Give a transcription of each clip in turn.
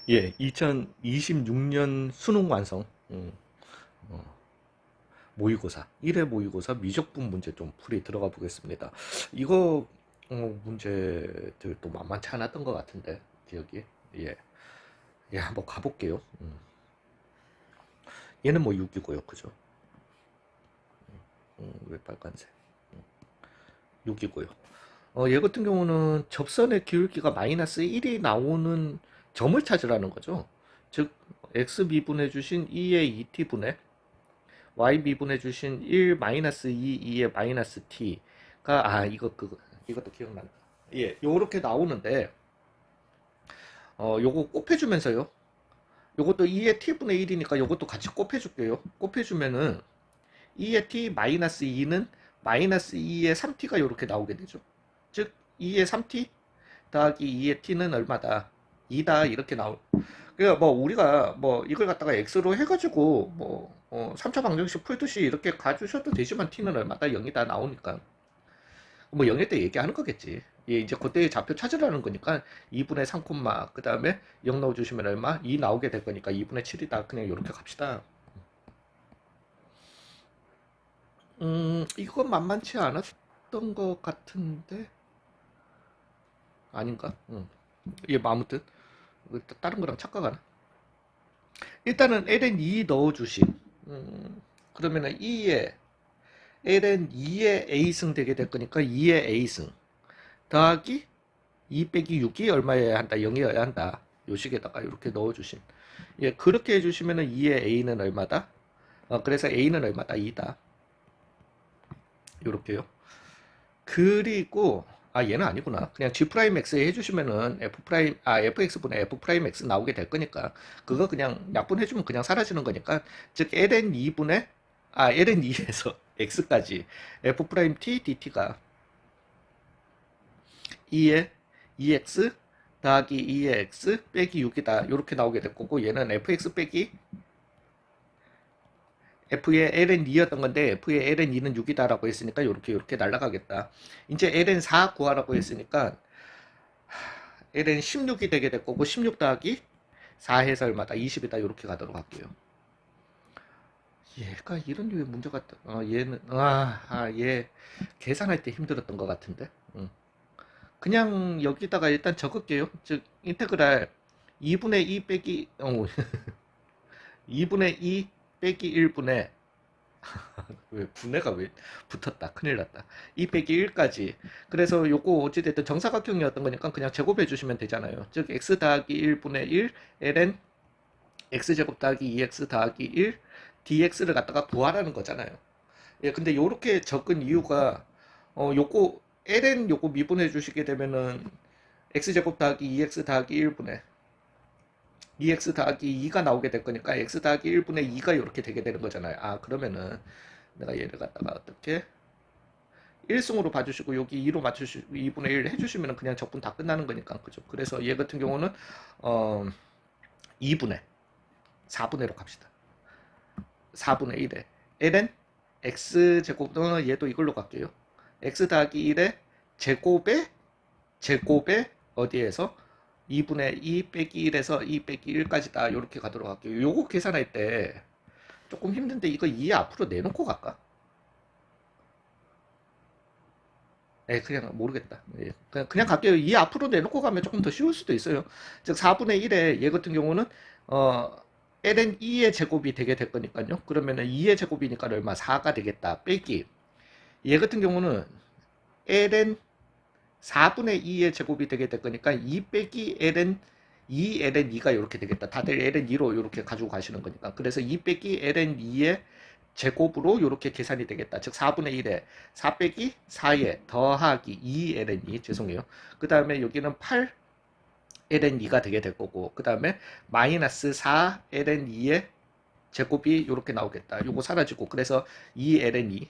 예, 2026년 수능 완성. 어, 모의고사, 1회 모의고사 미적분 문제 좀 풀이 들어가 보겠습니다. 이거 문제들도 만만치 않았던 것 같은데 기억이. 예, 예, 한번 가볼게요. 얘는 뭐 6이고요, 그죠? 왜 빨간색? 6이고요. 얘 같은 경우는 접선의 기울기가 마이너스 1이 나오는 점을 찾으라는 거죠. 즉, x 미분해 주신 2의 2t분의 y 미분해 주신 1 마이너스 2, 2의 마이너스 t가 이것도 기억난다. 예, 요렇게 나오는데 요거 곱해주면서요. 요것도 2의 t분의 1이니까 요것도 같이 곱해줄게요. 곱해주면은 2의 t 마이너스 2는 마이너스 2의 3t가 요렇게 나오게 되죠. 즉 2의 3t 더하기 2의 t는 얼마다? 2다 이렇게 나올. 그러니까 뭐 우리가 뭐 이걸 갖다가 x로 해가지고 뭐 3차 방정식 풀듯이 이렇게 가주셔도 되지만 t는 얼마다? 0이다 나오니까 뭐 0일 때 얘기하는 거겠지. 예, 이제 그때의 좌표 찾으라는 거니까 2분의 3, 그 다음에 0 넣어주시면 얼마? 2 나오게 될 거니까 2분의 7이다. 그냥 이렇게 갑시다. 이건 만만치 않았던 것 같은데 아닌가? 예, 뭐 아무튼 다른 거랑 착각하나? 일단은 ln 2 넣어주심. 그러면은 2에 ln 2의 a승 되게 될 거니까 2의 a승 더하기 2 빼기 6이 얼마여야 한다? 0이어야 한다. 요 식에다가 이렇게 넣어주심. 예, 그렇게 해주시면은 2의 a는 얼마다? 그래서 a는 얼마다? 2다. 요렇게요. 그리고 얘는 아니구나. 그냥 g 프라임 x 해주시면은 f 프라임 fx분의 f 프라임 x 나오게 될 거니까 그거 그냥 약분해주면 그냥 사라지는 거니까 즉 ln 2분의 ln 2에서 x까지 f 프라임 t dt가 2의 2x 더하기 2의 x 빼기 6이다. 이렇게 나오게 될 거고 얘는 fx 빼기 f의 ln2였던 건데 f의 ln2는 6이다라고 했으니까 이렇게 날라가겠다. 이제 ln4 구하라고 했으니까 ln16이 되게 될 거고 16 더하기 4 해서 얼마다? 20이다. 이렇게 가도록 할게요. 얘가 이런 류의 문제가 얘는 얘 계산할 때 힘들었던 것 같은데. 그냥 여기다가 일단 적을게요. 즉 인테그랄 2분의 2 빼기 2분의 2 빼기 1분의 왜 분해가 왜 붙었다 큰일 났다 2 빼기 1까지 그래서 요거 어찌됐든 정사각형이었던 거니까 그냥 제곱해 주시면 되잖아요. 즉 x 더하기 1분의 1 ln x제곱 더하기 2x 더하기 1 dx를 갖다가 구하라는 거잖아요. 예, 근데 요렇게 적은 이유가 요거 ln 요거 미분해 주시게 되면은 x제곱 더하기 2x 더하기 1분의 2x 더하기 2가 나오게 될 거니까 x 더하기 1분의 2가 이렇게 되게 되는 거잖아요. 그러면은 내가 얘를 갖다가 어떻게 1승으로 봐주시고 여기 2로 맞추시고 2분의 1 해주시면 그냥 적분 다 끝나는 거니까 그죠. 그래서 얘 같은 경우는 어 2분의 4분의로 갑시다. 4분의 1에 ln x제곱 얘도 이걸로 갈게요. x 더하기 1의 제곱에 어디에서 2분의 2 빼기 1에서 2 빼기 1까지다. 이렇게 가도록 할게요. 요거 계산할 때 조금 힘든데 이거 2 앞으로 내놓고 갈까? 그냥 모르겠다. 예, 그냥 갈게요. 2 앞으로 내놓고 가면 조금 더 쉬울 수도 있어요. 즉 4분의 1에 얘 같은 경우는 ln 2의 제곱이 되게 될 거니까요. 그러면은 2의 제곱이니까 얼마? 4가 되겠다. 빼기 얘 같은 경우는 ln 4분의 2의 제곱이 되게 될 거니까 2 빼기 ln 2 ln 2가 이렇게 되겠다. 다들 ln 2로 이렇게 가지고 가시는 거니까. 그래서 2 빼기 ln 2의 제곱으로 이렇게 계산이 되겠다. 즉 4분의 1에 4 빼기 4에 더하기 2 ln 2 죄송해요. 그 다음에 여기는 8 ln 2가 되게 될 거고 그 다음에 마이너스 4 ln 2의 제곱이 이렇게 나오겠다. 요거 사라지고 그래서 2 ln 2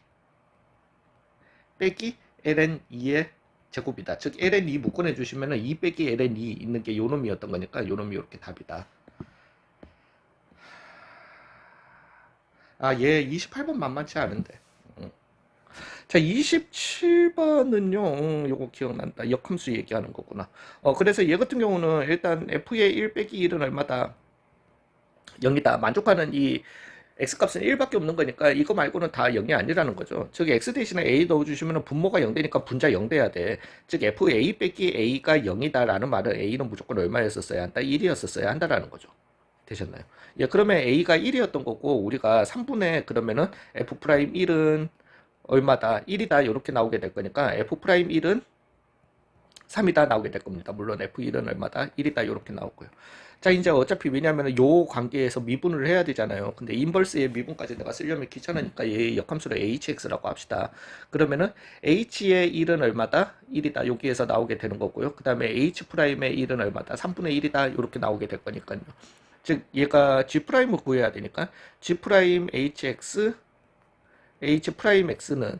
빼기 ln 2의 제곱이다. 즉 ln 2 묶어내 주시면은 2 빼기 ln 2 있는 게 요놈이었던 거니까 요놈이 이렇게 답이다. 얘 28번 만만치 않은데. 자, 27번은요, 요거 기억난다. 역함수 얘기하는 거구나. 그래서 얘 같은 경우는 일단 f의 1 빼기 1은 얼마다? 0이다. 만족하는 이 x값은 1밖에 없는 거니까 이거 말고는 다 0이 아니라는 거죠. 즉 x 대신에 a 넣어주시면 분모가 0 되니까 분자 0 돼야 돼. 즉 fa 빼기 a가 0이다 라는 말은 a는 무조건 얼마였었어야 한다? 1이었었어야 한다라는 거죠. 되셨나요? 예, 그러면 a가 1이었던 거고 우리가 3분의 그러면은 f'1은 얼마다? 1이다 이렇게 나오게 될 거니까 f'1은 3이다 나오게 될 겁니다. 물론 f1은 얼마다? 1이다 이렇게 나오고요. 자, 이제 어차피 왜냐하면 요 관계에서 미분을 해야 되잖아요. 근데 인버스의 미분까지 내가 쓰려면 귀찮으니까 얘 역함수를 hx라고 합시다. 그러면은 h의 1은 얼마다? 1이다. 여기에서 나오게 되는 거고요. 그 다음에 h'의 1은 얼마다? 3분의 1이다. 이렇게 나오게 될 거니까요. 즉 얘가 g'을 구해야 되니까 g'hx h'x는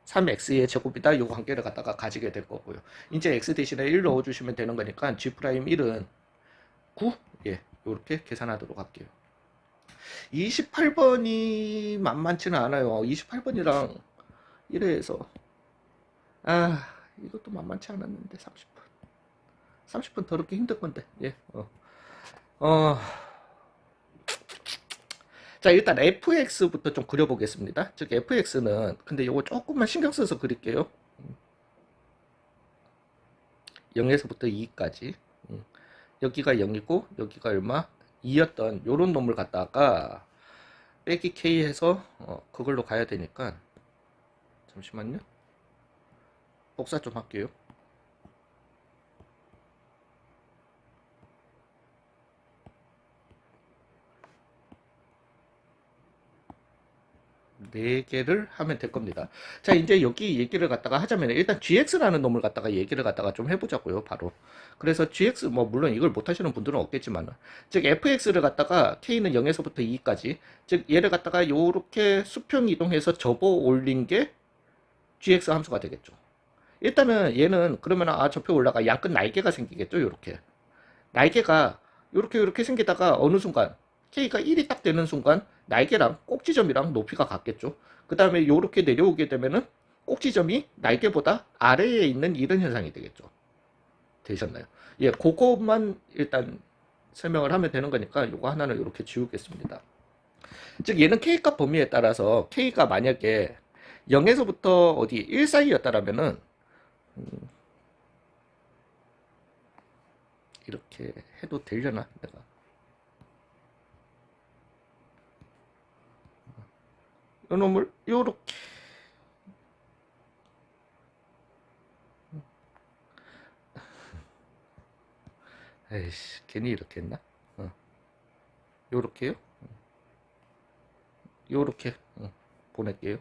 3x의 제곱이다. 요 관계를 갖다가 가지게 될 거고요. 이제 x 대신에 1 넣어주시면 되는 거니까 g'1은 9? 예, 이렇게 계산하도록 할게요. 28번이 만만치는 않아요. 28번이랑 1회에서 이것도 만만치 않았는데 30분. 30분 더럽게 힘들 건데. 예. 자, 일단 fx부터 좀 그려보겠습니다. 즉 fx는 근데 요거 조금만 신경 써서 그릴게요. 0에서부터 2까지. 여기가 0이고 여기가 얼마? 2였던 요런 놈을 갖다가 빼기 k 해서 그걸로 가야 되니까 잠시만요. 복사 좀 할게요. 네 개를 하면 될 겁니다. 자, 이제 여기 얘기를 갖다가 하자면 일단 gx라는 놈을 갖다가 얘기를 갖다가 좀 해보자고요. 바로. 그래서 gx 뭐 물론 이걸 못하시는 분들은 없겠지만 즉 fx를 갖다가 k는 0에서부터 2까지 즉 얘를 갖다가 요렇게 수평 이동해서 접어 올린 게 gx 함수가 되겠죠. 일단은 얘는 그러면 접혀 올라가 양끝 날개가 생기겠죠. 요렇게 날개가 요렇게 생기다가 어느 순간 K가 1이 딱 되는 순간 날개랑 꼭지점이랑 높이가 같겠죠. 그 다음에 요렇게 내려오게 되면은 꼭지점이 날개보다 아래에 있는 이런 현상이 되겠죠. 되셨나요? 예, 그것만 일단 설명을 하면 되는 거니까 요거 하나는 이렇게 지우겠습니다. 즉 얘는 K값 범위에 따라서 K가 만약에 0에서부터 어디 1 사이였다라면은 이렇게 해도 되려나 내가. 요 놈을 요렇게 에이씨 괜히 이렇게 했나? 요렇게요? 요렇게 보낼게요.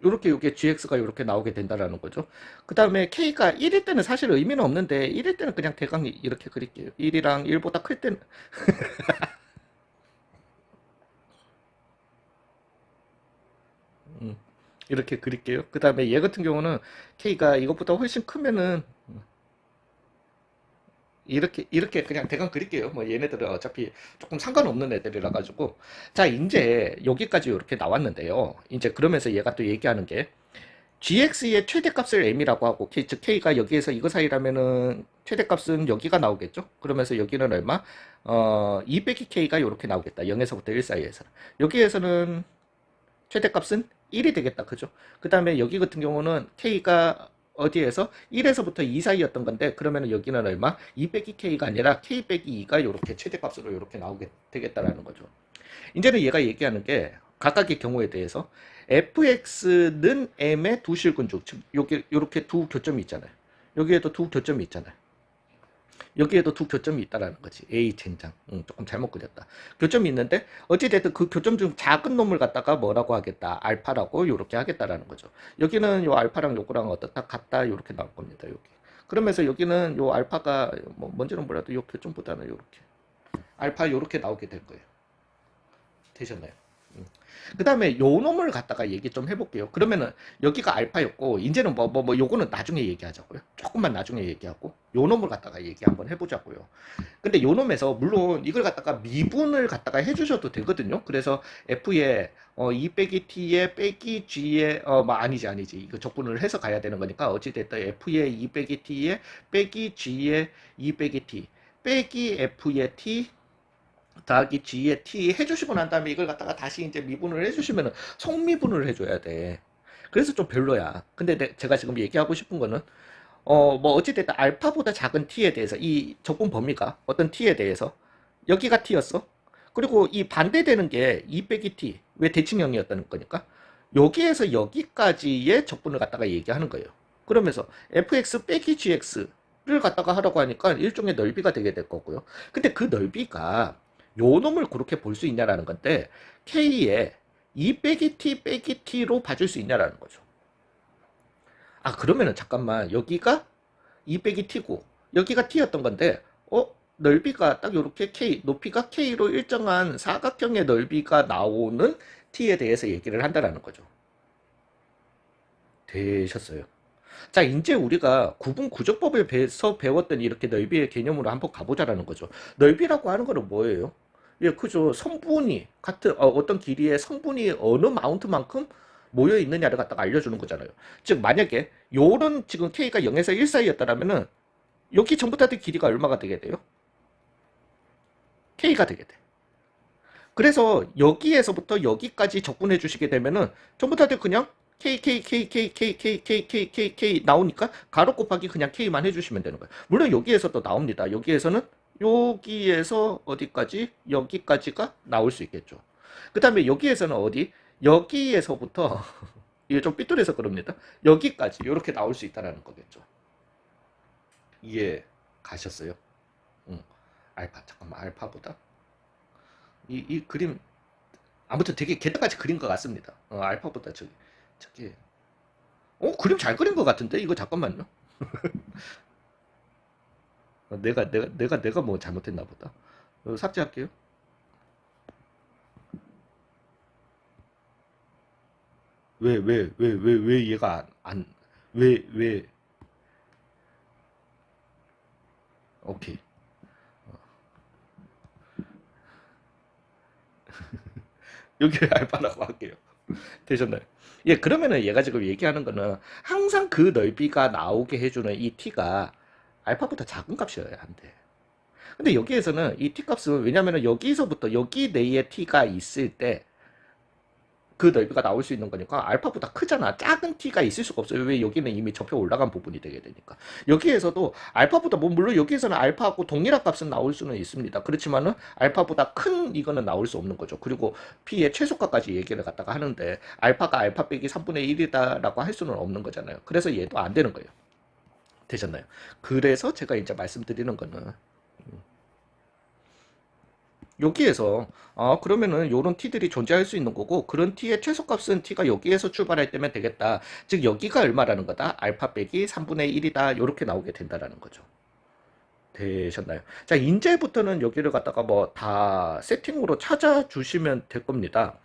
요렇게 요게 gx가 요렇게 나오게 된다라는 거죠. 그 다음에 k가 1일 때는 사실 의미는 없는데 1일 때는 그냥 대강 이렇게 그릴게요. 1이랑 1보다 클 때는 이렇게 그릴게요. 그 다음에 얘 같은 경우는 k가 이것보다 훨씬 크면은 이렇게 그냥 대강 그릴게요. 뭐 얘네들은 어차피 조금 상관없는 애들이라 가지고 자 이제 여기까지 이렇게 나왔는데요. 이제 그러면서 얘가 또 얘기하는 게 gx의 최대값을 m이라고 하고 즉 k가 여기에서 이거 사이라면은 최대값은 여기가 나오겠죠. 그러면서 여기는 얼마? 2 빼기 k가 이렇게 나오겠다. 0에서부터 1 사이에서 여기에서는 최대값은 1이 되겠다. 그죠? 그 다음에 여기 같은 경우는 k가 어디에서 1에서부터 2 사이였던 건데 그러면 여기는 얼마? 2 빼기 k가 아니라 k 빼기 2가 이렇게 최대값으로 이렇게 나오게 되겠다라는 거죠. 이제는 얘가 얘기하는 게 각각의 경우에 대해서 fx는 m의 두 실근중 즉 여기 이렇게 두 교점이 있잖아요. 여기에도 두 교점이 있잖아요. 여기에도 두 교점이 있다라는 거지. A 젠장. 조금 잘못 그렸다. 교점이 있는데 어찌됐든 그 교점 중 작은 놈을 갖다가 뭐라고 하겠다. 알파라고 요렇게 하겠다라는 거죠. 여기는 요 알파랑 요거랑 어떻다 같다 요렇게 나올 겁니다. 여기. 그러면서 여기는 요 알파가 뭐 뭔지는 몰라도 요 교점보다는 요렇게 알파 요렇게 나오게 될 거예요. 되셨나요? 그 다음에 요 놈을 갖다가 얘기 좀 해볼게요. 그러면은 여기가 알파였고 이제는 요거는 나중에 얘기하자고요. 조금만 나중에 얘기하고 요 놈을 갖다가 얘기 한번 해보자고요. 근데 요 놈에서 물론 이걸 갖다가 미분을 갖다가 해주셔도 되거든요. 그래서 F에 2 빼기 T에 빼기 G에 아니지 이거 적분을 해서 가야 되는 거니까 어찌됐든 F에 2 빼기 T에 빼기 G에 2 빼기 T 빼기 F에 T 더하기 G에 T 해주시고 난 다음에 이걸 갖다가 다시 이제 미분을 해주시면은 속미분을 해줘야 돼. 그래서 좀 별로야. 근데 제가 지금 얘기하고 싶은 거는 어찌됐든 알파보다 작은 t에 대해서 이 적분 범위가 어떤 t에 대해서 여기가 t였어. 그리고 이 반대되는 게 2 빼기 t 왜 대칭형이었다는 거니까 여기에서 여기까지의 적분을 갖다가 얘기하는 거예요. 그러면서 fx 빼기 gx를 갖다가 하라고 하니까 일종의 넓이가 되게 될 거고요. 근데 그 넓이가 요 놈을 그렇게 볼 수 있냐라는 건데 k에 2 빼기 t 빼기 t로 봐줄 수 있냐라는 거죠. 아 그러면은 잠깐만 여기가 2 빼기 t고 여기가 t였던 건데 넓이가 딱 요렇게 k 높이가 k로 일정한 사각형의 넓이가 나오는 t에 대해서 얘기를 한다라는 거죠. 되셨어요. 자 이제 우리가 구분 구조법에서 배웠던 이렇게 넓이의 개념으로 한번 가보자라는 거죠. 넓이라고 하는 거는 뭐예요? 예, 그죠. 성분이 같은 어떤 길이의 성분이 어느 마운트만큼 모여 있느냐를 갖다가 알려주는 거잖아요. 즉 만약에 요런 지금 k가 0에서 1 사이였다라면은 여기 전부 다들 길이가 얼마가 되게 돼요? k가 되게 돼. 그래서 여기에서부터 여기까지 적분해 주시게 되면은 전부 다들 그냥 k 나오니까 가로 곱하기 그냥 k만 해주시면 되는 거예요. 물론 여기에서 또 나옵니다. 여기에서는 여기에서 어디까지 여기까지가 나올 수 있겠죠. 그 다음에 여기에서는 어디 여기에서부터 이게 좀 삐뚤해서 그럽니다. 여기까지 이렇게 나올 수 있다는 거겠죠. 이해 가셨어요? 응. 잠깐만 알파보다 이 그림 아무튼 되게 게다같이 그린 것 같습니다. 알파보다 저기 그림 잘 그린 것 같은데 이거 잠깐만요. 내가 뭐 잘못했나 보다. 삭제할게요. 왜 얘가 왜 오케이. 여기 알바라고 할게요. 되셨나요? 예, 그러면은 얘가 지금 얘기하는 거는 항상 그 넓이가 나오게 해주는 이 t가 알파보다 작은 값이어야 한대. 근데 여기에서는 이 t 값은 왜냐면은 여기서부터 여기 내에 t가 있을 때 그 넓이가 나올 수 있는 거니까 알파보다 크잖아. 작은 t가 있을 수가 없어요. 왜 여기는 이미 접혀 올라간 부분이 되게 되니까. 여기에서도 알파보다 물론 여기에서는 알파하고 동일한 값은 나올 수는 있습니다. 그렇지만은 알파보다 큰 이거는 나올 수 없는 거죠. 그리고 p의 최소값까지 얘기를 갖다가 하는데 알파가 알파 빼기 3분의 1이다라고 할 수는 없는 거잖아요. 그래서 얘도 안 되는 거예요. 되셨나요? 그래서 제가 이제 말씀드리는 거는 여기에서 그러면은 요런 t들이 존재할 수 있는 거고 그런 t의 최소값은 t가 여기에서 출발할 때면 되겠다. 즉 여기가 얼마라는 거다. 알파 빼기 3분의 1이다. 요렇게 나오게 된다라는 거죠. 되셨나요? 자, 이제부터는 여기를 갖다가 뭐 다 세팅으로 찾아주시면 될 겁니다.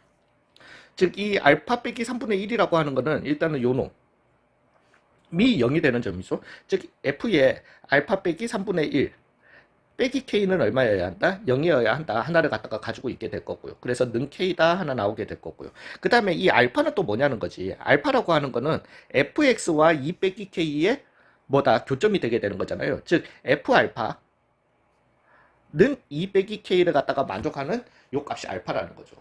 즉 이 알파 빼기 3분의 1이라고 하는 거는 일단은 요놈 미 0이 되는 점이죠. 즉 f의 알파 빼기 3분의 1 빼기 k는 얼마여야 한다? 0이어야 한다. 하나를 갖다가 가지고 있게 될 거고요. 그래서 는 k다 하나 나오게 될 거고요. 그 다음에 이 알파는 또 뭐냐는 거지. 알파라고 하는 거는 fx와 2 빼기 k의 뭐다? 교점이 되게 되는 거잖아요. 즉 f 알파는 2 빼기 k를 갖다가 만족하는 요 값이 알파라는 거죠.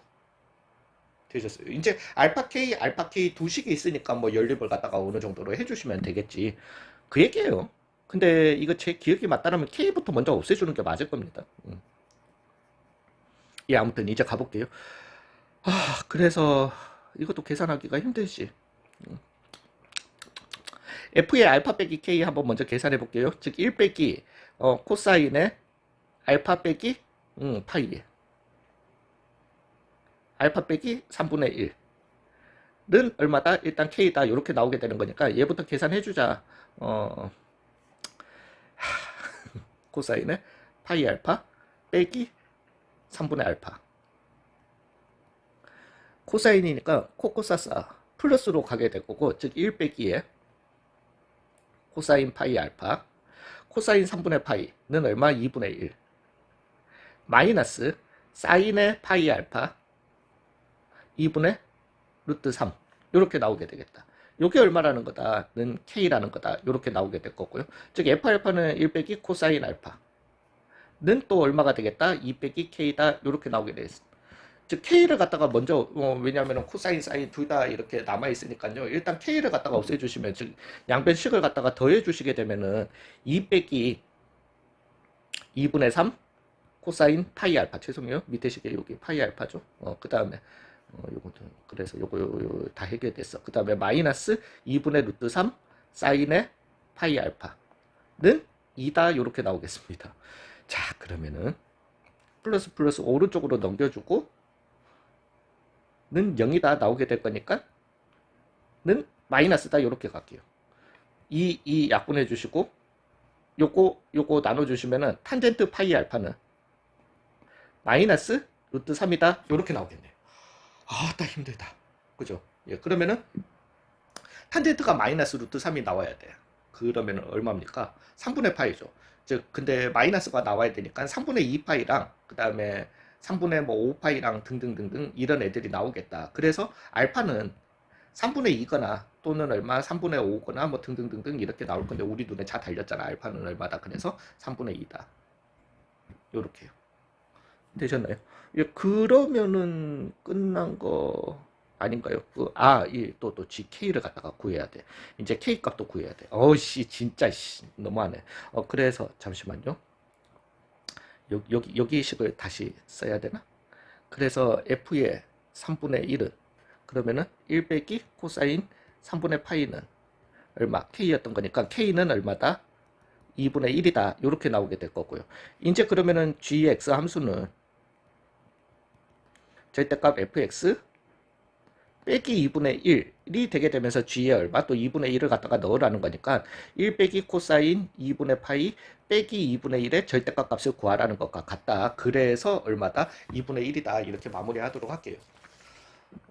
되셨어요. 이제 알파 k 두 식이 있으니까 뭐 연립을 갖다가 어느 정도로 해주시면 되겠지. 그 얘기예요. 근데 이거 제 기억이 맞다면 K부터 먼저 없애주는 게 맞을 겁니다. 예, 아무튼 이제 가볼게요. 그래서 이것도 계산하기가 힘들지. F의 알파 빼기 K 한번 먼저 계산해 볼게요. 즉, 1 빼기, 코사인의 알파 빼기, 파이. 알파 빼기 3분의 1는 얼마다? 일단 K다. 이렇게 나오게 되는 거니까 얘부터 계산해 주자. 코사인의 파이 알파 빼기 3분의 알파. 코사인이니까 코코사사 플러스로 가게 될 거고, 즉 1 빼기에 코사인 파이 알파, 코사인 3분의 파이는 얼마? 2분의 1 마이너스 사인의 파이 알파 2분의 루트 3 이렇게 나오게 되겠다. 이게 얼마라는 거다는 K라는 거다. 이렇게 나오게 될 거고요. 즉 F 알파는 1 빼기 코사인 알파는 또 얼마가 되겠다? 2 빼기 K다. 이렇게 나오게 되겠습니다. 즉 K를 갖다가 먼저 왜냐하면 코사인 사인 둘 다 이렇게 남아 있으니까요. 일단 K를 갖다가 없애주시면, 즉 양변식을 갖다가 더해 주시게 되면은 2 빼기 2분의 3 코사인 파이 알파, 죄송해요, 밑에 식에 여기 파이 알파죠. 그 다음에 요것도 그래서 요거 다 해결됐어. 그 다음에 마이너스 2분의 루트 3 사인의 파이 알파는 2다. 요렇게 나오겠습니다. 자, 그러면은 플러스 플러스 오른쪽으로 넘겨주고 는 0이다 나오게 될 거니까 는 마이너스다. 요렇게 갈게요. 이 약분해 주시고 요거 나눠 주시면은 탄젠트 파이 알파는 마이너스 루트 3이다. 요렇게 나오겠네요. 아, 딱 힘들다. 그죠? 예, 그러면은 탄젠트가 마이너스 루트 3이 나와야 돼. 그러면은 얼마입니까? 3분의 파이죠. 즉, 근데 마이너스가 나와야 되니까 3분의 2 파이랑 그 다음에 3분의 뭐 5 파이랑 등등등등 이런 애들이 나오겠다. 그래서 알파는 3분의 2거나 또는 얼마 3분의 5거나 뭐 등등등등 이렇게 나올 건데, 우리 눈에 잘 달렸잖아. 알파는 얼마다. 그래서 3분의 2다. 요렇게요. 되셨나요? 예, 그러면은 끝난 거 아닌가요? 또 GK를 갖다가 구해야 돼. 이제 K 값도 구해야 돼. 진짜 너무하네. 그래서 잠시만요. 여기 식을 다시 써야 되나? 그래서 F의 3분의 1은 그러면은 1 빼기 코사인 3분의 파이는 얼마? K였던 거니까 K는 얼마다? 2분의 1이다. 이렇게 나오게 될 거고요. 이제 그러면은 GX 함수는 절대값 fx 빼기 2분의 1이 되게 되면서 g에 얼마? 또 2분의 1을 갖다가 넣으라는 거니까 1 빼기 코사인 2분의 파이 빼기 2분의 1의 절대값 값을 구하라는 것과 같다. 그래서 얼마다? 2분의 1이다. 이렇게 마무리하도록 할게요.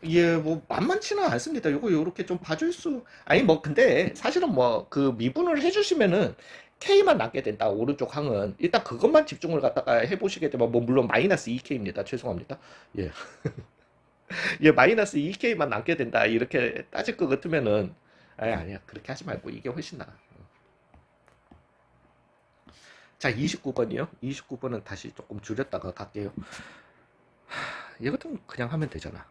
예, 뭐 만만치는 않습니다. 요거 요렇게 좀 봐줄 수, 아니 뭐 근데 사실은 뭐 그 미분을 해주시면은 K만 남게 된다. 오른쪽 항은 일단 그것만 집중을 갖다가 해보시게 되면, 뭐 물론 마이너스 2K입니다. 죄송합니다. 예. 예, 마이너스 2K만 남게 된다. 이렇게 따질 것 같으면은 아니야. 그렇게 하지 말고 이게 훨씬 나아. 자, 29번이요. 29번은 다시 조금 줄였다가 갈게요. 이것도 그냥 하면 되잖아.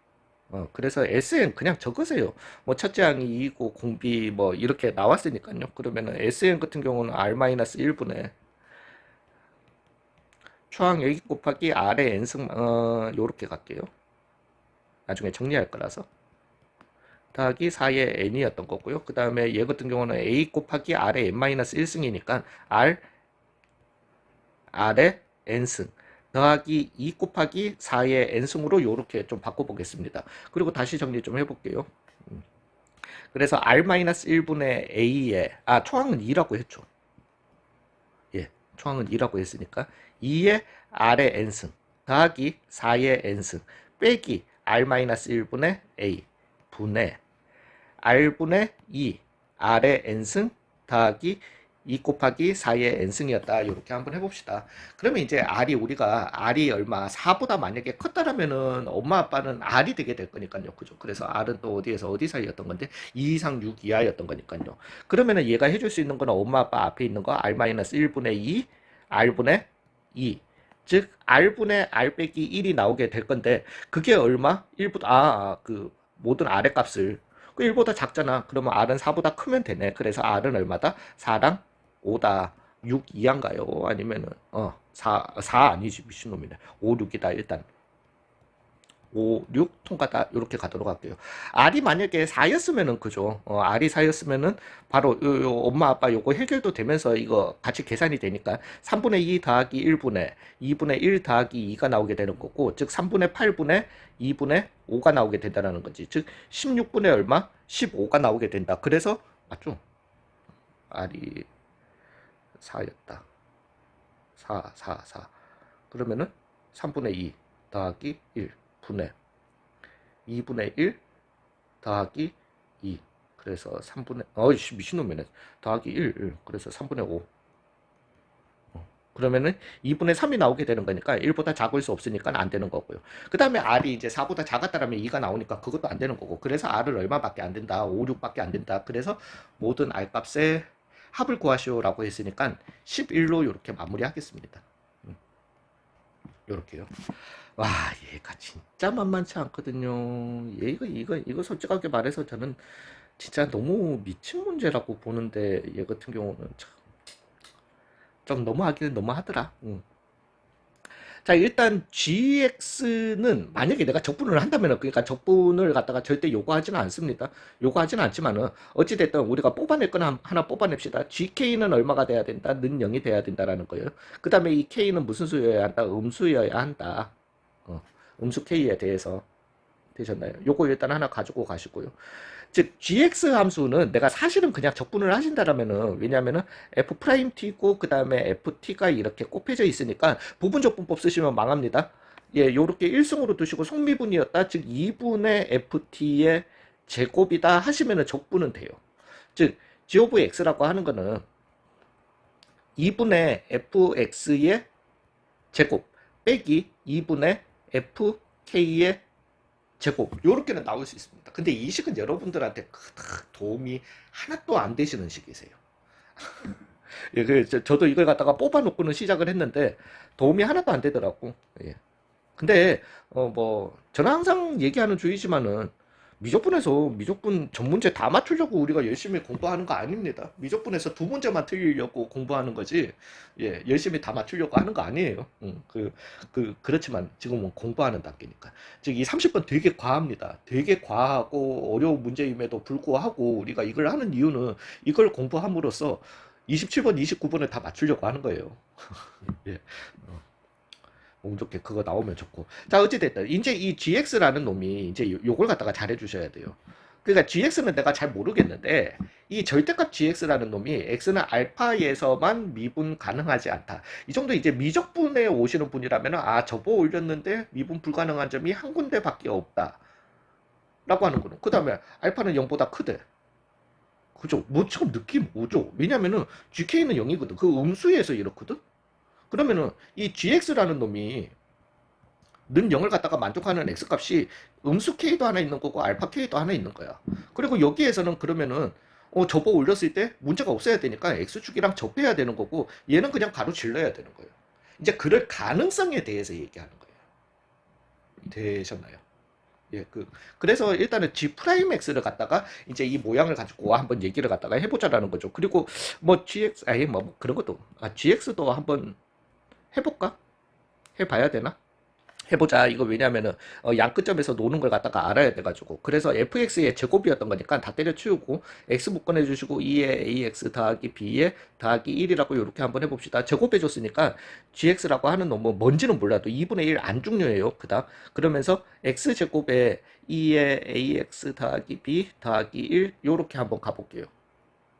그래서 SN 그냥 적으세요. 뭐 첫째 항이 2고 공비 뭐 이렇게 나왔으니까요. 그러면은 SN 같은 경우는 R-1분의 초항 A 곱하기 R의 N승 요렇게 갈게요. 나중에 정리할 거라서. 더하기 4의 N이었던 거고요. 그 다음에 얘 같은 경우는 A 곱하기 R의 N-1승이니까 R의 N승 더하기 2 곱하기 4의 N승으로 요렇게 좀 바꿔보겠습니다. 그리고 다시 정리 좀 해볼게요. 그래서 R-1분의 A에 초항은 2라고 했죠. 예, 초항은 2라고 했으니까 2의 R의 N승 더하기 4의 N승 빼기 R-1분의 A 분의 R분의 2 R의 N승 더하기 2 곱하기 4의 N승이었다. 이렇게 한번 해봅시다. 그러면 이제 우리가 R이 얼마 4보다 만약에 컸다라면은 엄마 아빠는 R이 되게 될 거니까요. 그죠? 그래서 R은 또 어디에서 어디 사이였던 건데 2 이상 6 이하였던 거니까요. 그러면은 얘가 해줄 수 있는 거는 엄마 아빠 앞에 있는 거 R-1분의 2 R분의 2 즉 R분의 R 빼기 1이 나오게 될 건데, 그게 얼마? 1보다 그 모든 R의 값을 그 1보다 작잖아. 그러면 R은 4보다 크면 되네. 그래서 R은 얼마다? 4랑 5다. 6 이하인가요? 아니면은 4 아니지. 미친놈이네. 5, 6이다. 일단 5, 6 통과다. 이렇게 가도록 할게요. R이 만약에 4였으면은 그죠. R이 4였으면은 바로 요 엄마 아빠 요거 해결도 되면서 이거 같이 계산이 되니까 3분의 2 더하기 1분의 2분의 1 더하기 2가 나오게 되는 거고, 즉 3분의 8분의 2분의 5가 나오게 된다는 거지. 즉 16분의 얼마? 15가 나오게 된다. 그래서 맞죠? R이 4였다. 4. 그러면은 3분의 2 더하기 1 분의 2분의 1 더하기 2. 그래서 3분의, 어이씨, 미친놈이네. 더하기 1. 그래서 3분의 5. 그러면은 2분의 3이 나오게 되는 거니까 1보다 작을 수 없으니까 안 되는 거고요. 그 다음에 R이 이제 4보다 작았다라면 2가 나오니까 그것도 안 되는 거고. 그래서 R을 얼마밖에 안 된다. 5, 6밖에 안 된다. 그래서 모든 R 값의 합을 구하시오라고 했으니까 11로 이렇게 마무리하겠습니다. 이렇게요. 와, 얘가 진짜 만만치 않거든요. 이거 솔직하게 말해서 저는 진짜 너무 미친 문제라고 보는데 얘 같은 경우는 좀 너무하기는 너무하더라. 자, 일단 GX는 만약에 내가 적분을 한다면, 그러니까 적분을 갖다가 절대 요구하지는 않습니다. 요구하지는 않지만은 어찌됐든 우리가 뽑아낼 건 하나 뽑아냅시다. GK는 얼마가 돼야 된다? 는 0이 돼야 된다라는 거예요. 그 다음에 이 K는 무슨 수여야 한다? 음수여야 한다. 음수 K에 대해서 되셨나요? 요거 일단 하나 가지고 가시고요. 즉 gx 함수는 내가 사실은 그냥 적분을 하신다라면은, 왜냐면은 f't고 그 다음에 ft가 이렇게 곱해져 있으니까 부분적분법 쓰시면 망합니다. 예, 요렇게 1승으로 두시고 속미분이었다, 즉 2분의 ft의 제곱이다 하시면은 적분은 돼요. 즉 g of x라고 하는 거는 2분의 fx의 제곱 빼기 2분의 fk의 제곱, 요렇게는 나올 수 있습니다. 근데 이 식은 여러분들한테 그닥 도움이 하나도 안 되시는 식이세요. 예, 저도 이걸 갖다가 뽑아놓고는 시작을 했는데 도움이 하나도 안 되더라고. 예. 근데 저는 항상 얘기하는 주의지만은, 미적분에서 미적분 전 문제 다 맞추려고 우리가 열심히 공부하는 거 아닙니다. 미적분에서 두 문제만 틀리려고 공부하는 거지, 예, 열심히 다 맞추려고 하는 거 아니에요. 그렇지만 지금은 공부하는 단계니까. 즉, 이 30번 되게 과합니다. 되게 과하고 어려운 문제임에도 불구하고 우리가 이걸 하는 이유는 이걸 공부함으로써 27번, 29번을 다 맞추려고 하는 거예요. 예. 운 좋게 그거 나오면 좋고. 자, 어찌됐든 이제 이 GX라는 놈이 이제 요걸 갖다가 잘해 주셔야 돼요. 그러니까 GX는 내가 잘 모르겠는데 이 절대값 GX라는 놈이 X는 알파에서만 미분 가능하지 않다. 이 정도 이제 미적분에 오시는 분이라면, 아, 접어 올렸는데 미분 불가능한 점이 한 군데밖에 없다 라고 하는 거는. 그 다음에 알파는 0보다 크대. 그죠? 뭐 지금 느낌 오죠? 왜냐면은 GK는 0이거든. 그 음수에서 이렇거든. 그러면은 이 GX라는 놈이 는 0을 갖다가 만족하는 X값이 음수 K도 하나 있는 거고 알파 K도 하나 있는 거야. 그리고 여기에서는 그러면은 접어 올렸을 때 문제가 없어야 되니까 X축이랑 접해야 되는 거고, 얘는 그냥 가로 질러야 되는 거예요. 이제 그럴 가능성에 대해서 얘기하는 거예요. 되셨나요? 예, 그래서 일단은 G'X를 갖다가 이제 이 모양을 가지고 한번 얘기를 갖다가 해보자라는 거죠. 그리고 뭐 GX, 아예 뭐 그런 것도, GX도 한번 해볼까? 해봐야 되나? 해보자. 이거 왜냐면은 양 끝점에서 노는 걸 갖다가 알아야 돼가지고. 그래서 fx의 제곱이었던 거니까 다 때려치우고 x 묶어내 주시고 2에 ax 더하기 b에 더하기 1이라고 이렇게 한번 해봅시다. 제곱해줬으니까 gx라고 하는 놈은 뭔지는 몰라도 2분의 1 안중요해요. 그다음 그러면서 x제곱에 2에 ax 더하기 b 더하기 1 요렇게 한번 가볼게요.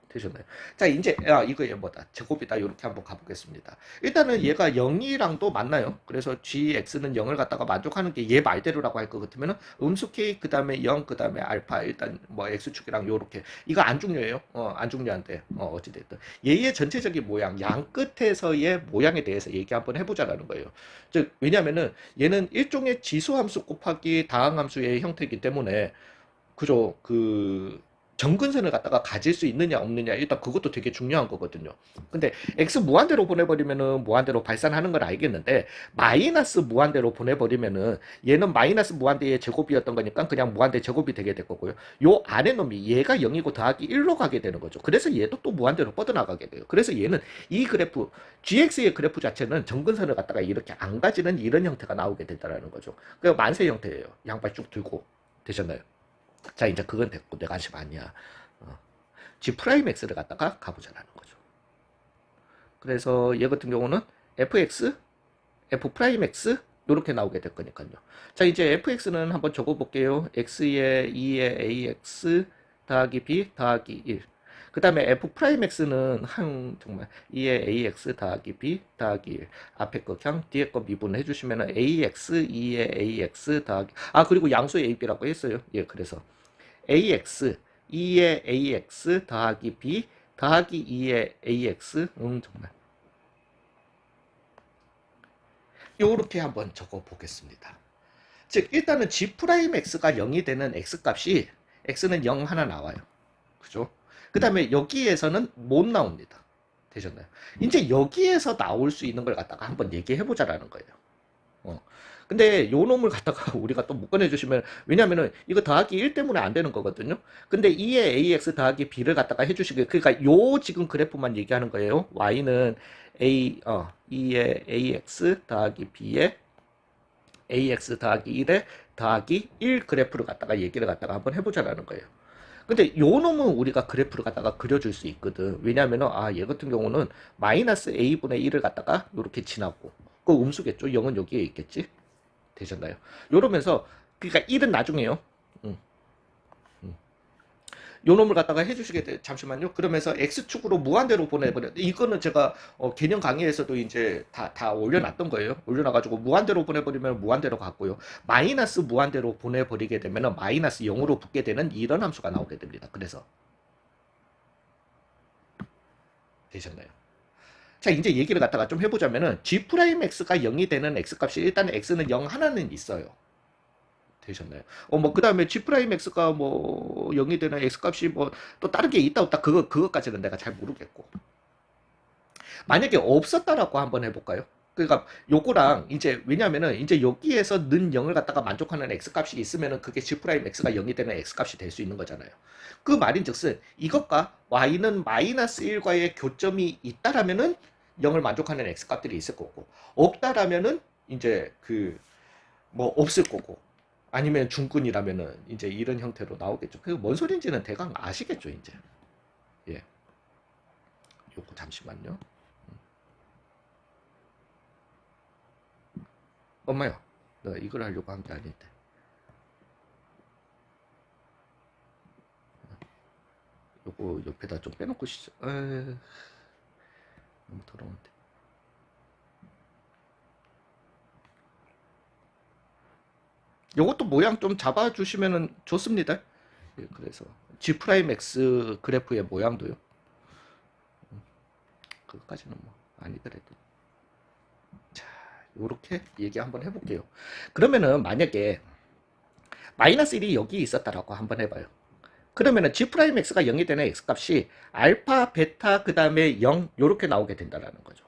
되셨나요? 자, 이제 이거 뭐다, 제곱이다, 이렇게 한번 가보겠습니다. 일단은 얘가 0이랑도 맞나요? 그래서 gx는 0을 갖다가 만족하는 게 얘 말대로라고 할 것 같으면은 음수 k 그 다음에 0 그 다음에 알파, 일단 뭐 x축이랑 요렇게, 이거 안 중요해요. 안 중요한데 어찌됐든 얘의 전체적인 모양, 양 끝에서의 모양에 대해서 얘기 한번 해보자라는 거예요. 즉, 왜냐면은 얘는 일종의 지수함수 곱하기 다항함수의 형태이기 때문에, 그죠? 정근선을 갖다가 가질 수 있느냐 없느냐, 일단 그것도 되게 중요한 거거든요. 근데 x 무한대로 보내버리면은 무한대로 발산하는 걸 알겠는데, 마이너스 무한대로 보내버리면은 얘는 마이너스 무한대의 제곱이었던 거니까 그냥 무한대 제곱이 되게 될 거고요. 요 안에 놈이 얘가 0이고 더하기 1로 가게 되는 거죠. 그래서 얘도 또 무한대로 뻗어나가게 돼요. 그래서 얘는 이 그래프, gx의 그래프 자체는 정근선을 갖다가 이렇게 안 가지는 이런 형태가 나오게 된다는 거죠. 그 만세 형태예요. 양발 쭉 들고. 되셨나요? 자, 이제 그건 됐고, 내가 관심 아니야. G'X를 갖다가 가보자라는 거죠. 그래서 얘 같은 경우는 fx, f'x 요렇게 나오게 될 거니까요. 자, 이제 fx는 한번 적어볼게요. x에 2에 ax 더하기 b 더하기 1. 그 다음에 f 프라임 x는 한 정말 2의 ax 더하기 b 더하기 1 앞에 거 그냥 뒤에 거 미분해 주시면은 ax 2의 ax 더하기 그리고 양수 ab라고 했어요. 예, 그래서 ax 2의 ax 더하기 b 더하기 2의 ax 정말 요렇게 한번 적어 보겠습니다. 즉 일단은 g 프라임 x가 0이 되는 x 값이 x는 0 하나 나와요. 그죠? 그 다음에 여기에서는 못 나옵니다. 되셨나요? 이제 여기에서 나올 수 있는 걸 갖다가 한번 얘기해 보자라는 거예요. 근데 요 놈을 갖다가 우리가 또 못 꺼내주시면, 왜냐면은 이거 더하기 1 때문에 안 되는 거거든요. 근데 2의 ax 더하기 b를 갖다가 해주시게, 그러니까 요 지금 그래프만 얘기하는 거예요. y는 2의 ax 더하기 b에 ax 더하기 1에 더하기 1 그래프를 갖다가 얘기를 갖다가 한번 해보자라는 거예요. 근데 요 놈은 우리가 그래프를 갖다가 그려줄 수 있거든. 왜냐면은 얘 같은 경우는 마이너스 a분의 1을 갖다가 이렇게 지나고, 그 음수겠죠. 0은 여기에 있겠지. 되셨나요? 요러면서 그러니까 1은 나중에요. 요 놈을 갖다가 해주시게 돼. 잠시만요. 그러면서 x축으로 무한대로 보내버려. 이거는 제가 개념 강의에서도 이제 다 올려놨던 거예요. 올려놔가지고 무한대로 보내버리면 무한대로 갔고요. 마이너스 무한대로 보내버리게 되면 마이너스 0으로 붙게 되는 이런 함수가 나오게 됩니다. 그래서 되셨나요? 자, 이제 얘기를 갖다가 좀 해보자면은 g'x가 0이 되는 x값이 일단 x는 0 하나는 있어요. 되셨나요? 그 다음에 g'x가 0이 되는 x값이 또 다른 게 있다 없다 그것까지는 내가 잘 모르겠고, 만약에 없었다라고 한번 해볼까요? 그러니까 요거랑 이제 왜냐면은 이제 여기에서 는 0을 갖다가 만족하는 x값이 있으면은 그게 g'x가 0이 되는 x값이 될 수 있는 거잖아요. 그 말인즉슨 이것과 y는 마이너스 1과의 교점이 있다라면은 0을 만족하는 x값들이 있을 거고, 없다라면은 이제 없을 거고, 아니면 중근이라면은 이제 이런 형태로 나오겠죠. 그게 뭔 소린지는 대강 아시겠죠, 이제. 예. 요거 잠시만요. 엄마야, 내가 이걸 하려고 한 게 아닌데. 요거 옆에다 좀 빼놓고 너무 더러운데. 요것도 모양 좀 잡아주시면 좋습니다. 예, 그래서 G'X 그래프의 모양도요. 그것까지는 아니더라도. 자, 요렇게 얘기 한번 해볼게요. 그러면은 만약에 마이너스 1이 여기 있었다라고 한번 해봐요. 그러면은 G'X가 0이 되는 X값이 알파, 베타, 그 다음에 0 요렇게 나오게 된다라는 거죠.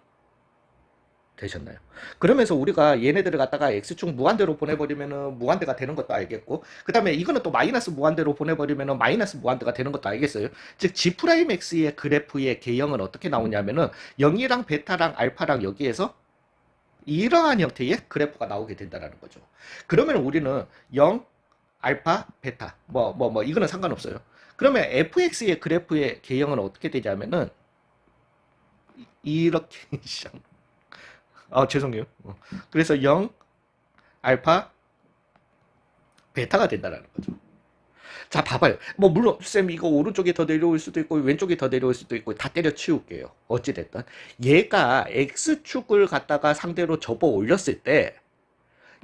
되셨나요? 그러면서 우리가 얘네들을 갖다가 x축 무한대로 보내버리면은 무한대가 되는 것도 알겠고, 그 다음에 이거는 또 마이너스 무한대로 보내버리면은 마이너스 무한대가 되는 것도 알겠어요. 즉 G'X의 그래프의 개형은 어떻게 나오냐면은 0이랑 베타랑 알파랑 여기에서 이러한 형태의 그래프가 나오게 된다는 거죠. 그러면 우리는 0, 알파, 베타 이거는 상관없어요. 그러면 fx의 그래프의 개형은 어떻게 되냐면은 이렇게 죄송해요. 그래서 0, 알파, 베타가 된다는 거죠. 자, 봐봐요. 물론, 쌤, 이거 오른쪽이 더 내려올 수도 있고, 왼쪽이 더 내려올 수도 있고, 다 때려 치울게요. 어찌됐든. 얘가 X축을 갖다가 상대로 접어 올렸을 때,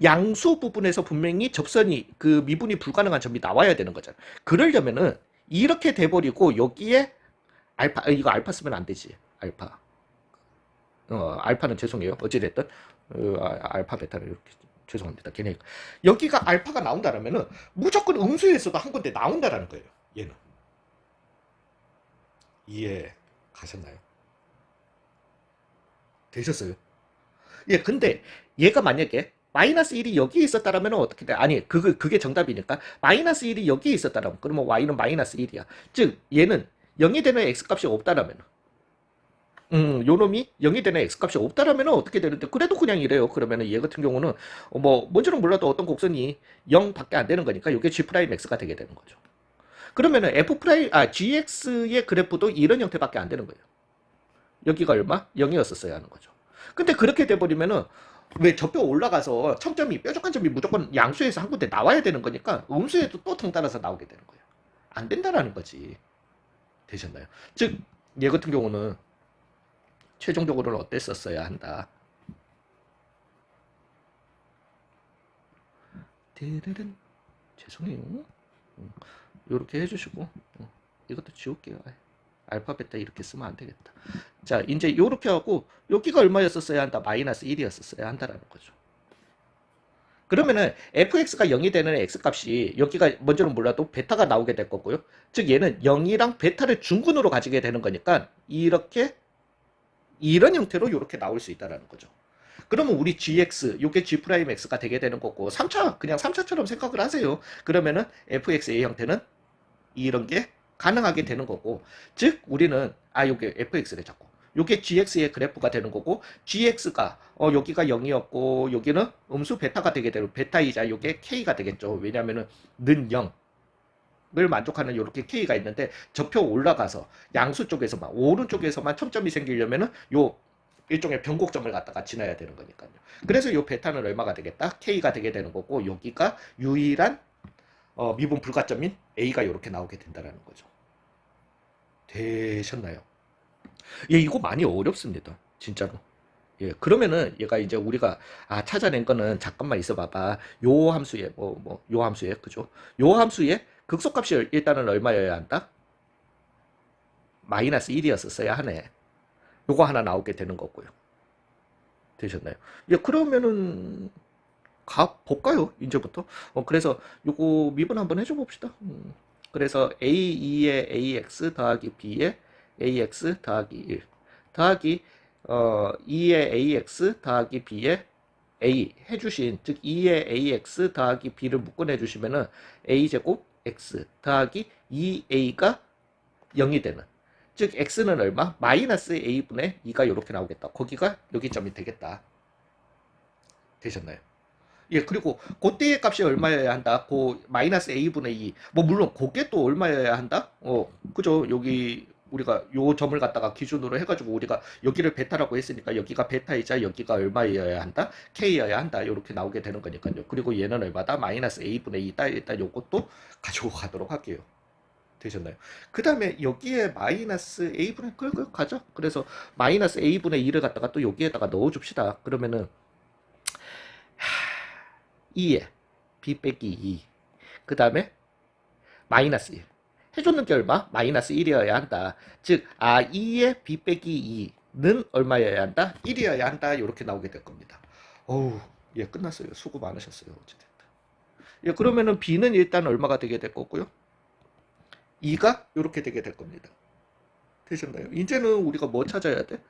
양수 부분에서 분명히 접선이, 미분이 불가능한 점이 나와야 되는 거잖아요. 그러려면은, 이렇게 돼버리고, 여기에 이거 알파 쓰면 안 되지. 알파. 알파는 죄송해요. 어찌됐든 알파 베타를 이렇게 죄송합니다. 걔네 여기가 알파가 나온다라면은 무조건 음수에서도 한 군데 나온다라는 거예요. 얘는 이해 가셨나요? 되셨어요? 예, 근데 얘가 만약에 마이너스 1이 여기 있었다라면 어떻게 돼? 아니, 그게 정답이니까 마이너스 1이 여기 있었다라면 그러면 y는 마이너스 1이야. 즉 얘는 0이 되는 x값이 없다라면 요 놈이 0이 되는 x값이 없다라면 어떻게 되는데, 그래도 그냥 이래요. 그러면은 얘 같은 경우는 뭔지는 몰라도 어떤 곡선이 0밖에 안 되는 거니까 이게 G'X가 되게 되는 거죠. 그러면은 GX의 그래프도 이런 형태밖에 안 되는 거예요. 여기가 얼마? 0이었었어야 하는 거죠. 근데 그렇게 돼버리면은 왜 저뼈 올라가서 청점이 뾰족한 점이 무조건 양수에서 한 군데 나와야 되는 거니까 음수에도 또 덩달아서 나오게 되는 거예요. 안 된다라는 거지. 되셨나요? 즉, 얘 같은 경우는 최종적으로는 어땠었어야 한다. 데르른 죄송해요. 이렇게 해주시고 이것도 지울게요. 알파 베타 이렇게 쓰면 안 되겠다. 자, 이제 이렇게 하고 여기가 얼마였었어야 한다? 마이너스 1이었었어야 한다라는 거죠. 그러면은 fx가 0이 되는 x값이 여기가 뭔지는 몰라도 베타가 나오게 될 거고요. 즉 얘는 0이랑 베타를 중근으로 가지게 되는 거니까 이렇게 이런 형태로 이렇게 나올 수 있다라는 거죠. 그러면 우리 gx, 요게 g 프라임 x가 되게 되는 거고 3차 그냥 3차처럼 생각을 하세요. 그러면은 fx의 형태는 이런 게 가능하게 되는 거고, 즉 우리는 요게 fx를 잡고 요게 gx의 그래프가 되는 거고, gx가 여기가 0이었고 여기는 음수 베타가 되게 되고 베타이자 요게 k가 되겠죠. 왜냐면은 는 0을 만족하는 이렇게 k가 있는데 저표 올라가서 양수 쪽에서만 오른쪽에서만 첨점이 생기려면은 요 일종의 변곡점을 갖다가 지나야 되는 거니까요. 그래서 요 베타는 얼마가 되겠다? k가 되게 되는 거고 여기가 유일한 미분 불가점인 a가 이렇게 나오게 된다라는 거죠. 되셨나요? 예, 이거 많이 어렵습니다. 진짜로. 예, 그러면은 얘가 이제 우리가 찾아낸 거는 잠깐만 있어 봐봐. 요 함수에 요 함수에 그죠? 요 함수에 극소값이 일단은 얼마여야 한다? 마이너스 1이었었어야 하네. 요거 하나 나오게 되는 거고요. 되셨나요? 예, 그러면은 가 볼까요? 이제부터. 그래서 요거 미분 한번 해줘 봅시다. 그래서 A2의 AX 더하기 B의 AX 더하기 1 더하기 2의 AX 더하기 B의 A 해주신, 즉 2의 AX 더하기 B를 묶어내 주시면은 A제곱 X 더하기 2A가 0이 되는, 즉 X는 얼마? 마이너스 A분의 2가 이렇게 나오겠다. 거기가 여기 점이 되겠다. 되셨나요? 예, 그리고 그때의 값이 얼마여야 한다? 그 마이너스 a분의 2. 뭐 물론 그게 또 얼마여야 한다? 그죠? 여기 우리가 요 점을 갖다가 기준으로 해가지고 우리가 여기를 베타라고 했으니까 여기가 베타이자 여기가 얼마여야 한다? k여야 한다. 이렇게 나오게 되는 거니까요. 그리고 얘는 얼마다? 마이너스 a분의 2다. 일단 요것도 가지고 가도록 할게요. 되셨나요? 그 다음에 여기에 마이너스 a분의 그 가죠? 그래서 마이너스 a분의 2를 갖다가 또 여기에다가 넣어줍시다. 그러면은 2에 b 빼기 2. 그 다음에 마이너스 1. 해줬는 게 얼마? 마이너스 1이어야 한다. 즉 2에 b 빼기 2는 얼마여야 한다? 1이어야 한다. 이렇게 나오게 될 겁니다. 어우, 예, 끝났어요. 수고 많으셨어요. 어찌됐든. 예, 그러면은 b는 일단 얼마가 되게 될 거고요. 2가 이렇게 되게 될 겁니다. 되셨나요? 이제는 우리가 뭐 찾아야 돼?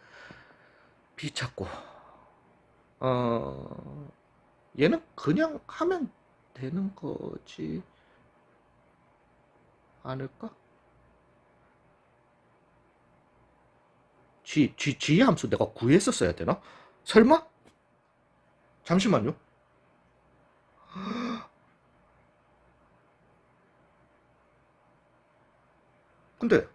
b 찾고 얘는 그냥 하면 되는 거지 않을까? G 함수 내가 구했었어야 되나? 설마? 잠시만요. 근데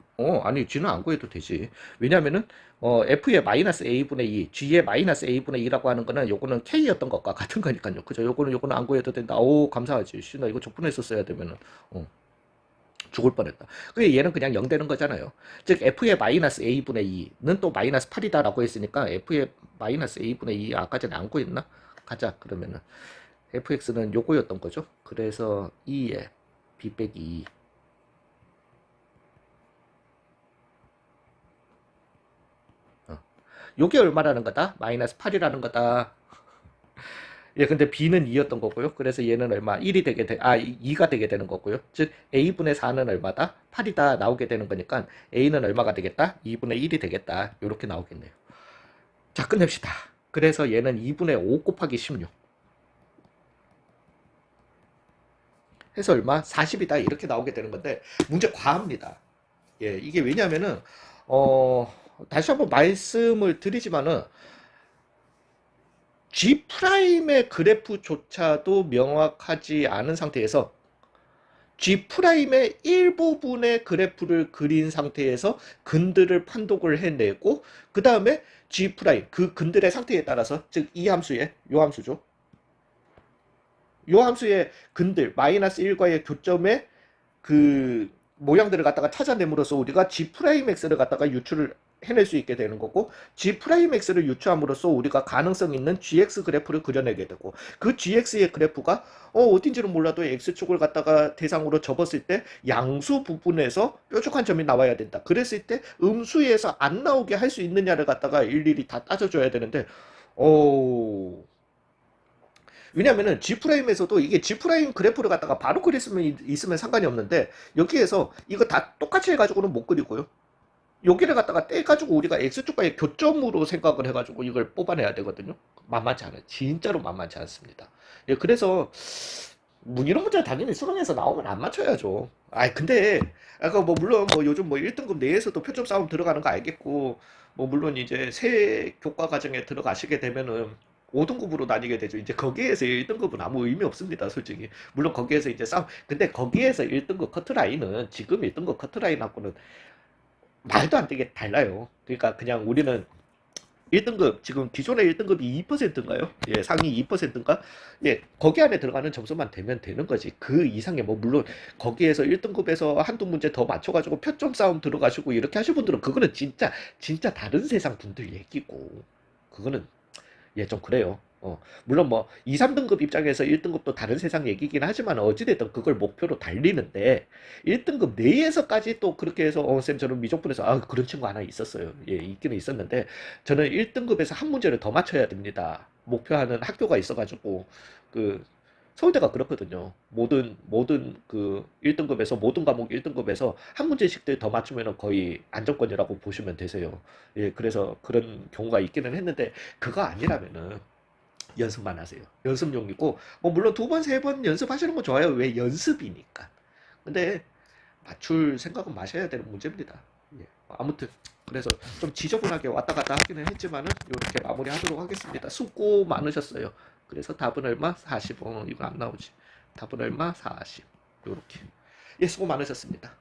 아니 G는 안 구해도 되지. 왜냐면은 F의 마이너스 A분의 2, G의 마이너스 A분의 2라고 하는 거는 요거는 K였던 것과 같은 거니까요. 그죠? 요거는 안 구해도 된다. 오, 감사하지. 나 이거 적분했었어야 되면은 죽을 뻔했다. 그게 얘는 그냥 0 되는 거잖아요. 즉 F의 마이너스 A분의 2는 또 마이너스 8이다라고 했으니까 F의 마이너스 A분의 2 아까 전에 안 구했나? 가자. 그러면은 fx는 요거였던 거죠. 그래서 2에 b 빼기 2. 요게 얼마라는 거다? 마이너스 8이라는 거다. 예, 근데 b는 2였던 거고요. 그래서 얘는 얼마? 1이 되게 2가 되게 되는 거고요. 즉 a분의 4는 얼마다? 8이다 나오게 되는 거니까 a는 얼마가 되겠다? 2분의 1이 되겠다. 이렇게 나오겠네요. 자, 끝냅시다. 그래서 얘는 2분의 5 곱하기 16 해서 얼마? 40이다. 이렇게 나오게 되는 건데 문제 과합니다. 예, 이게 왜냐면은 다시 한번 말씀을 드리지만은 G'의 그래프조차도 명확하지 않은 상태에서 G'의 일부분의 그래프를 그린 상태에서 근들을 판독을 해내고 그 다음에 G' 그 근들의 상태에 따라서 즉 이 함수의 요 함수죠. 요 함수의 근들 마이너스 1과의 교점의 그 모양들을 갖다가 찾아냄으로써 우리가 G 프라임 X를 갖다가 유출을 해낼 수 있게 되는 거고, G 프라임 X를 유추함으로써 우리가 가능성 있는 GX 그래프를 그려내게 되고, 그 GX의 그래프가 어딘지는 몰라도 X축을 갖다가 대상으로 접었을 때 양수 부분에서 뾰족한 점이 나와야 된다. 그랬을 때 음수에서 안 나오게 할 수 있느냐를 갖다가 일일이 다 따져줘야 되는데, 어 왜냐면은 G'에서도 이게 G'프라임 그래프를 갖다가 바로 그릴 수 있으면 상관이 없는데, 여기에서 이거 다 똑같이 해가지고는 못 그리고요. 여기를 갖다가 떼가지고 우리가 X축과의 교점으로 생각을 해가지고 이걸 뽑아내야 되거든요. 만만치 않아요. 진짜로 만만치 않습니다. 예, 그래서 이런 문제 당연히 수능에서 나오면 안 맞춰야죠. 근데 아까 뭐 물론 뭐 요즘 뭐 1등급 내에서도 표점 싸움 들어가는 거 알겠고, 뭐 물론 이제 새 교과 과정에 들어가시게 되면은 5등급으로 나뉘게 되죠. 이제 거기에서 1등급은 아무 의미 없습니다, 솔직히. 물론 거기에서 이제 싸움, 근데 거기에서 1등급 커트라인은 지금 1등급 커트라인하고는 말도 안 되게 달라요. 그러니까 그냥 우리는 1등급, 지금 기존의 1등급이 2%인가요? 예, 상위 2%인가? 예, 거기 안에 들어가는 점수만 되면 되는 거지. 그 이상의 뭐 물론 거기에서 1등급에서 한두 문제 더 맞춰가지고 표점 싸움 들어가시고 이렇게 하실 분들은 그거는 진짜 다른 세상 분들 얘기고, 그거는 예, 좀 그래요. 물론 뭐 2, 3등급 입장에서 1등급도 다른 세상 얘기긴 하지만 어찌됐든 그걸 목표로 달리는데, 1등급 내에서까지 또 그렇게 해서 쌤 저는 미적분에서 그런 친구 하나 있었어요. 예, 있기는 있었는데, 저는 1등급에서 한 문제를 더 맞춰야 됩니다. 목표하는 학교가 있어가지고, 그 서울대가 그렇거든요. 모든 그 1등급에서 모든 과목 1등급에서 한 문제씩들 더 맞추면 거의 안정권이라고 보시면 되세요. 예, 그래서 그런 경우가 있기는 했는데, 그거 아니라면은 연습만 하세요. 연습용이고, 뭐 물론 두 번, 세 번 연습하시는 거 좋아요. 왜? 연습이니까. 근데 맞출 생각은 마셔야 되는 문제입니다. 예. 아무튼 그래서 좀 지저분하게 왔다 갔다 하기는 했지만은 이렇게 마무리하도록 하겠습니다. 수고 많으셨어요. 그래서 답은 얼마? 40. 이거 안 나오지. 답은 얼마? 40. 요렇게. 예, 수고 많으셨습니다.